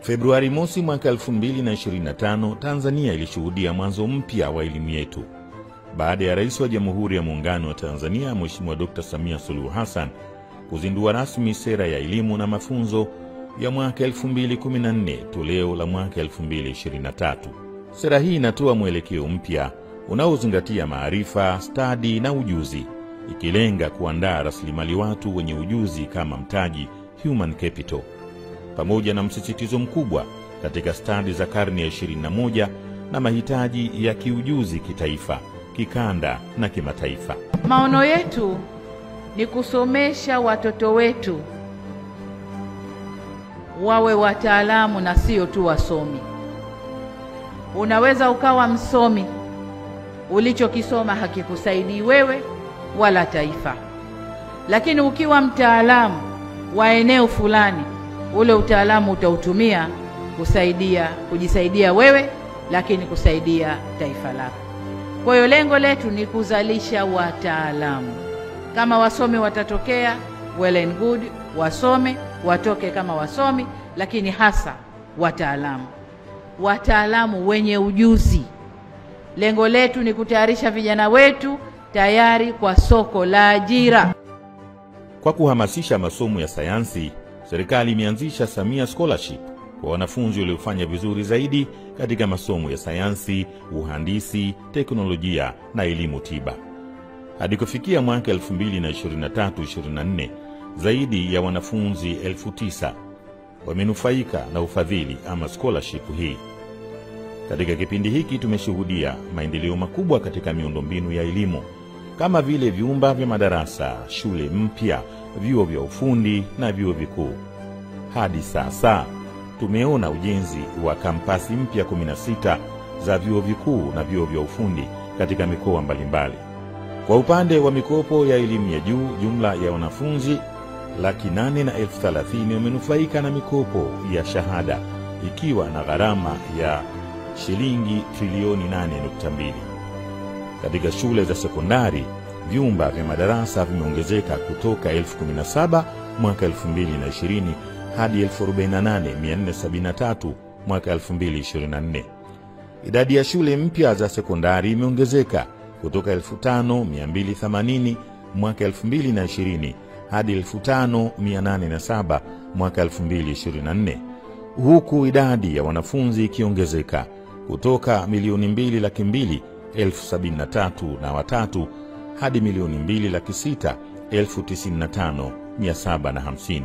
Februari mosi mwaka 2025, Tanzania ilishuhudia mwanzo mpya wa elimu yetu. Baada ya Rais wa Jamhuri ya Muungano wa Tanzania Mheshimiwa Dr. Samia Suluhu Hassan kuzindua rasmi sera ya elimu na mafunzo ya mwaka 2014 toleo la mwaka 2023. Sera hii inatoa mwelekeo mpya unaozingatia maarifa, stadi na ujuzi, ikilenga kuandaa rasilimali watu wenye ujuzi kama mtaji, human capital, pamoja na msisitizo mkubwa katika stadi za karne ya 21 na mahitaji ya kiujuzi kitaifa, kikanda na kimataifa. Maono yetu ni kusomesha watoto wetu wawe wataalamu na sio tu wasomi. Unaweza ukawa msomi, ulichokisoma hakikusaidii wewe wala taifa. Lakini ukiwa mtaalamu wa eneo fulani, ule utaalamu utautumia kujisaidia wewe, lakini kusaidia taifa lako. Kwa hiyo lengo letu ni kuzalisha wataalamu. Kama wasomi watatokea, well and good, wasome, watoke kama wasomi, lakini hasa wataalamu wenye ujuzi. Lengo letu ni kutayarisha vijana wetu tayari kwa soko la ajira. Kwa kuhamasisha masomo ya sayansi, serikali imeanzisha Samia Scholarship kwa wanafunzi waliofanya vizuri zaidi katika masomo ya sayansi, uhandisi, teknolojia na elimu tiba. Hadi kufikia mwaka 2023-24, zaidi ya wanafunzi 9,000 wamenufaika na ufadhili ama scholarship hii. Katika kipindi hiki tumeshuhudia maendeleo makubwa katika miundombinu ya elimu, kama vile vyumba vya madarasa, shule mpya, vyuo vya ufundi na vyuo vikuu. Hadi sasa tumeona ujenzi wa kampasi mpya 16 za vyuo vikuu na vyuo vya ufundi katika mikoa mbalimbali. Kwa upande wa mikopo ya elimu ya juu, jumla ya wanafunzi 830,000 wamenufaika na mikopo ya shahada, ikiwa na gharama ya shilingi trilioni 8.2. Katika shule za sekondari, vyumba vya madarasa vimeongezeka kutoka 17,000 mwaka 2020 hadi 48,473 mwaka 2024. Idadi ya shule mpya za sekondari imeongezeka kutoka 5,280 mwaka 2020 hadi 5,807 mwaka 2024, huku idadi ya wanafunzi ikiongezeka kutoka 2,273,073 hadi 2,695,750.